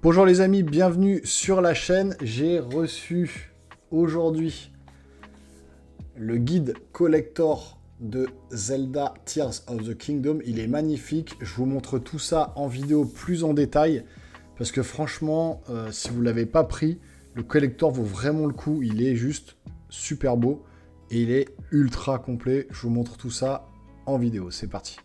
Bonjour les amis, bienvenue sur la chaîne. J'ai reçu aujourd'hui le guide collector de Zelda Tears of the Kingdom. Il est magnifique, je vous montre tout ça en vidéo plus en détail parce que franchement, si vous ne l'avez pas pris, le collector vaut vraiment le coup. Il est juste super beau et il est ultra complet. Je vous montre tout ça en vidéo, c'est parti.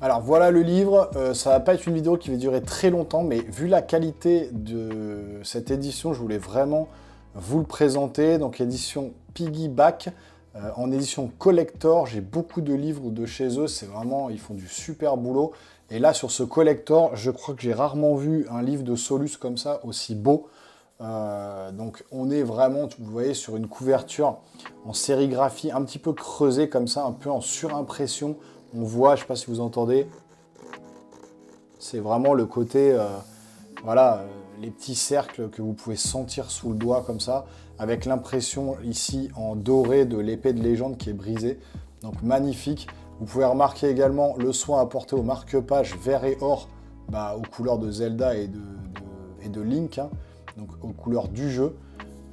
Alors voilà le livre, ça va pas être une vidéo qui va durer très longtemps, mais vu la qualité de cette édition, je voulais vraiment vous le présenter. Donc édition Piggyback, en édition collector, j'ai beaucoup de livres de chez eux, c'est vraiment, ils font du super boulot. Et là sur ce collector, je crois que j'ai rarement vu un livre de Solus comme ça, aussi beau. Donc on est vraiment, vous voyez, sur une couverture en sérigraphie un petit peu creusée comme ça, un peu en surimpression. On voit, je ne sais pas si vous entendez, c'est vraiment le côté, voilà, les petits cercles que vous pouvez sentir sous le doigt comme ça, avec l'impression ici en doré de l'épée de légende qui est brisée. Donc magnifique. Vous pouvez remarquer également le soin apporté au marque-page vert et or, aux couleurs de Zelda et de Link, hein, donc aux couleurs du jeu.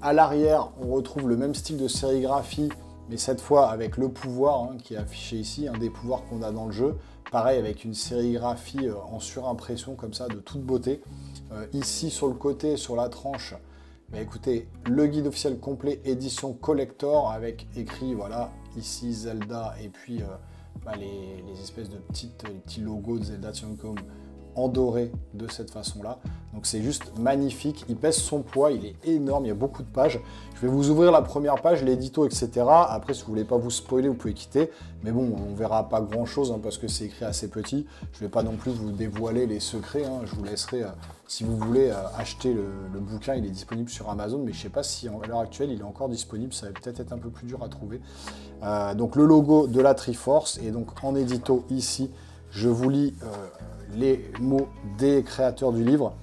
À l'arrière, on retrouve le même style de sérigraphie, mais cette fois avec le pouvoir qui est affiché ici, un des pouvoirs qu'on a dans le jeu. Pareil avec une sérigraphie en surimpression comme ça, de toute beauté. Ici sur le côté, sur la tranche, écoutez, le guide officiel complet édition collector avec écrit, voilà, ici Zelda et puis les espèces de petits logos de Zelda Kingdom en doré de cette façon-là. Donc c'est juste magnifique. Il pèse son poids, il est énorme, il y a beaucoup de pages. Je vais vous ouvrir la première page, l'édito, etc. Après, si vous voulez pas vous spoiler, vous pouvez quitter. Mais bon, on verra pas grand-chose parce que c'est écrit assez petit. Je vais pas non plus vous dévoiler les secrets. Je vous laisserai, si vous voulez, acheter le bouquin. Il est disponible sur Amazon, mais je sais pas si à l'heure actuelle, il est encore disponible. Ça va peut-être être un peu plus dur à trouver. Donc le logo de la Triforce. Et donc en édito, ici, je vous lis les mots des créateurs du livre.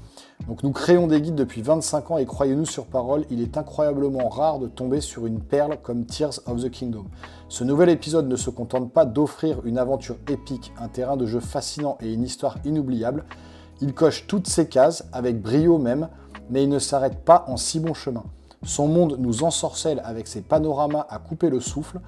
Donc nous créons des guides depuis 25 ans et croyez-nous sur parole, il est incroyablement rare de tomber sur une perle comme Tears of the Kingdom. Ce nouvel épisode ne se contente pas d'offrir une aventure épique, un terrain de jeu fascinant et une histoire inoubliable. Il coche toutes ces cases, avec brio même, mais il ne s'arrête pas en si bon chemin. Son monde nous ensorcelle avec ses panoramas à couper le souffle.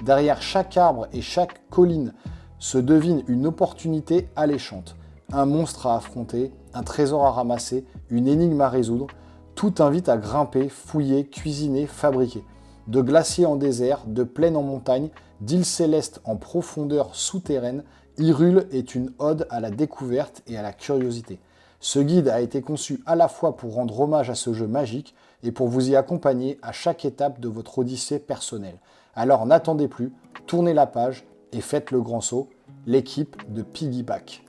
Derrière chaque arbre et chaque colline se devine une opportunité alléchante. Un monstre à affronter, un trésor à ramasser, une énigme à résoudre. Tout invite à grimper, fouiller, cuisiner, fabriquer. De glaciers en désert, de plaines en montagne, d'îles célestes en profondeur souterraine, Hyrule est une ode à la découverte et à la curiosité. Ce guide a été conçu à la fois pour rendre hommage à ce jeu magique et pour vous y accompagner à chaque étape de votre odyssée personnelle. Alors n'attendez plus, tournez la page et faites le grand saut, l'équipe de Piggyback.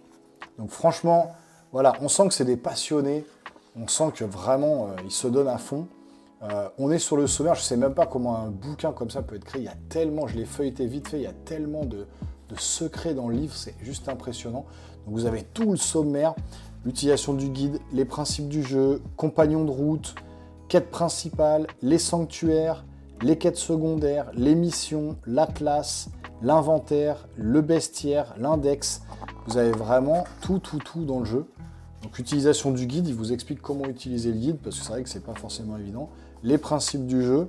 Donc franchement, voilà, on sent que c'est des passionnés, on sent que vraiment, ils se donnent à fond. On est sur le sommaire, je ne sais même pas comment un bouquin comme ça peut être créé. Il y a tellement, je l'ai feuilleté vite fait, il y a tellement de secrets dans le livre, c'est juste impressionnant. Donc vous avez tout le sommaire, l'utilisation du guide, les principes du jeu, compagnons de route, quête principale, les sanctuaires, les quêtes secondaires, les missions, l'atlas, l'inventaire, le bestiaire, l'index. Vous avez vraiment tout dans le jeu. Donc utilisation du guide, il vous explique comment utiliser le guide, parce que c'est vrai que c'est pas forcément évident. Les principes du jeu,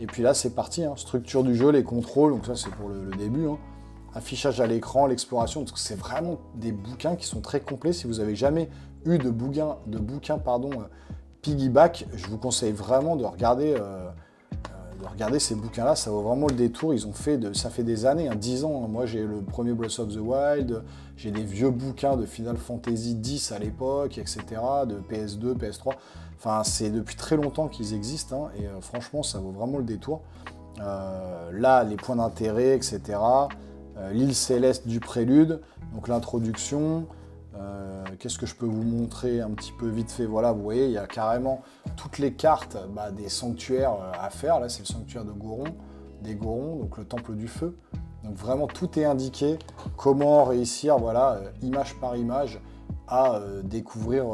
et puis là c'est parti, structure du jeu, les contrôles, donc ça c'est pour le début. Affichage à l'écran, l'exploration, donc c'est vraiment des bouquins qui sont très complets. Si vous n'avez jamais eu de bouquin Piggyback, je vous conseille vraiment de regarder ces bouquins-là, ça vaut vraiment le détour. Ils ont fait, ça fait des années, 10 ans. Moi, j'ai le premier Breath of the Wild, j'ai des vieux bouquins de Final Fantasy X à l'époque, etc., de PS2, PS3. Enfin, c'est depuis très longtemps qu'ils existent, et franchement, ça vaut vraiment le détour. Là, les points d'intérêt, etc., l'île céleste du prélude, donc l'introduction. Qu'est-ce que je peux vous montrer un petit peu vite fait? Voilà, vous voyez, il y a carrément toutes les cartes des sanctuaires à faire. Là, c'est le sanctuaire des Gorons, donc le temple du feu. Donc vraiment, tout est indiqué. Comment réussir, voilà, image par image, à découvrir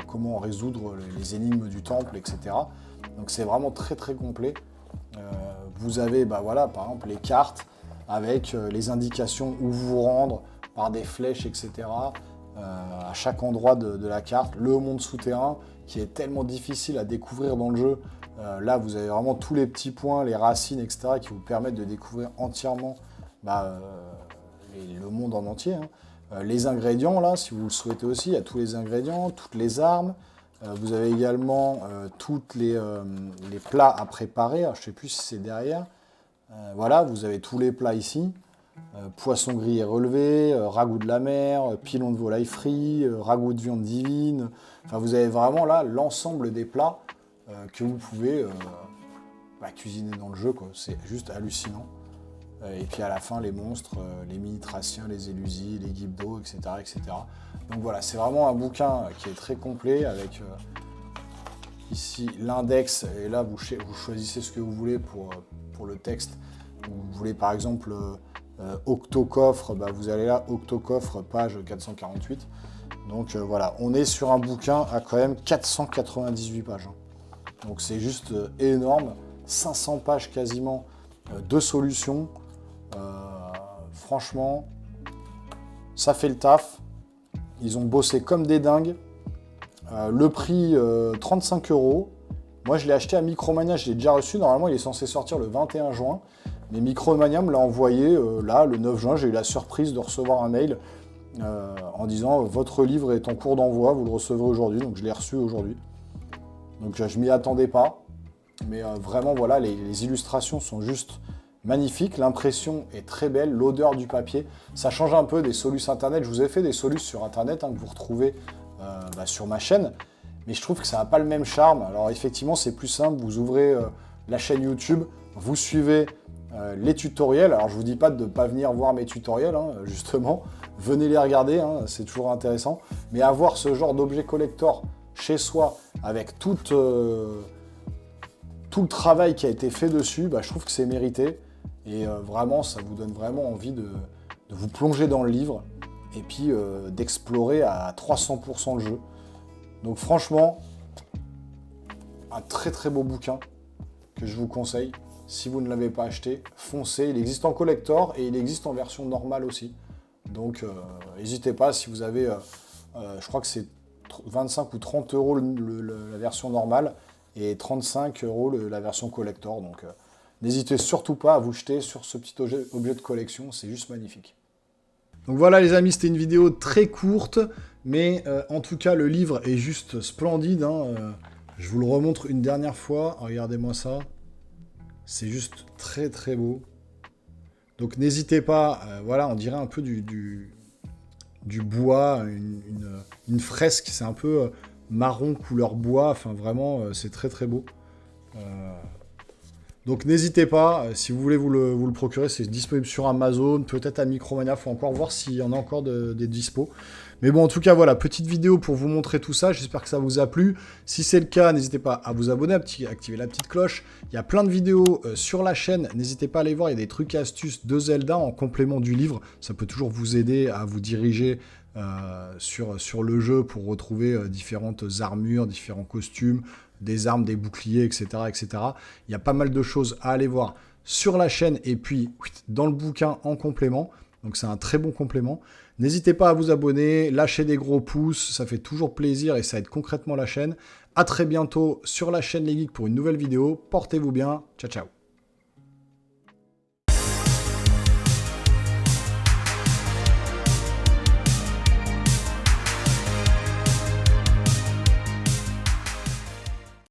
comment résoudre les énigmes du temple, etc. Donc c'est vraiment très très complet. Vous avez voilà, par exemple les cartes avec les indications où vous rendre par des flèches, etc. À chaque endroit de la carte. Le monde souterrain qui est tellement difficile à découvrir dans le jeu. Là, vous avez vraiment tous les petits points, les racines, etc. qui vous permettent de découvrir entièrement le monde en entier. Hein. Les ingrédients, là, si vous le souhaitez aussi, il y a tous les ingrédients, toutes les armes. Vous avez également tous les plats à préparer. Alors, je ne sais plus si c'est derrière. Voilà, vous avez tous les plats ici. Poisson grillé relevé, ragoût de la mer, pilon de volaille frit, ragoût de viande divine. Enfin, vous avez vraiment là l'ensemble des plats que vous pouvez cuisiner dans le jeu, quoi. C'est juste hallucinant. Et puis à la fin, les monstres, les mini-thraciens, les élusies, les Gibdo, etc., etc. Donc voilà, c'est vraiment un bouquin qui est très complet avec ici l'index. Et là, vous choisissez ce que vous voulez pour le texte. Vous voulez par exemple Octocoffre, vous allez là, Octocoffre, page 448. Donc voilà, on est sur un bouquin à quand même 498 pages. Hein. Donc c'est juste énorme. 500 pages quasiment de solutions. Franchement, ça fait le taf. Ils ont bossé comme des dingues. Le prix, 35 €. Moi, je l'ai acheté à Micromania, je l'ai déjà reçu. Normalement, il est censé sortir le 21 juin. Mais Micromania me l'a envoyé là, le 9 juin. J'ai eu la surprise de recevoir un mail en disant « Votre livre est en cours d'envoi, vous le recevrez aujourd'hui. » Donc, je l'ai reçu aujourd'hui. Donc, je ne m'y attendais pas. Mais vraiment, voilà, les illustrations sont juste magnifiques. L'impression est très belle. L'odeur du papier, ça change un peu des solus Internet. Je vous ai fait des solus sur Internet que vous retrouvez sur ma chaîne. Mais je trouve que ça n'a pas le même charme. Alors, effectivement, c'est plus simple. Vous ouvrez la chaîne YouTube, vous suivez les tutoriels. Alors, je ne vous dis pas de ne pas venir voir mes tutoriels, hein, justement. Venez les regarder, hein, c'est toujours intéressant. Mais avoir ce genre d'objet collector chez soi, avec tout le travail qui a été fait dessus, je trouve que c'est mérité. Et vraiment, ça vous donne vraiment envie de vous plonger dans le livre et puis d'explorer à 300% le jeu. Donc franchement, un très très beau bouquin que je vous conseille. Si vous ne l'avez pas acheté, foncez. Il existe en collector et il existe en version normale aussi. Donc n'hésitez pas, si vous avez, je crois que c'est 25 ou 30 € la version normale et 35 € la version collector. Donc n'hésitez surtout pas à vous jeter sur ce petit objet de collection, c'est juste magnifique. Donc voilà les amis, c'était une vidéo très courte, mais en tout cas le livre est juste splendide. Hein. Je vous le remontre une dernière fois, regardez-moi ça. C'est juste très très beau. Donc n'hésitez pas, voilà, on dirait un peu du bois, une fresque, c'est un peu marron couleur bois, enfin vraiment c'est très très beau. Donc n'hésitez pas, si vous voulez vous le procurer, c'est disponible sur Amazon, peut-être à Micromania, il faut encore voir s'il y en a encore des dispo. Mais bon, en tout cas, voilà, petite vidéo pour vous montrer tout ça, j'espère que ça vous a plu. Si c'est le cas, n'hésitez pas à vous abonner, à activer la petite cloche. Il y a plein de vidéos sur la chaîne, n'hésitez pas à aller voir, il y a des trucs et astuces de Zelda en complément du livre. Ça peut toujours vous aider à vous diriger sur le jeu pour retrouver différentes armures, différents costumes, des armes, des boucliers, etc., etc. Il y a pas mal de choses à aller voir sur la chaîne et puis dans le bouquin en complément. Donc c'est un très bon complément. N'hésitez pas à vous abonner, lâcher des gros pouces, ça fait toujours plaisir et ça aide concrètement la chaîne. À très bientôt sur la chaîne Les Geeks pour une nouvelle vidéo. Portez-vous bien. Ciao, ciao.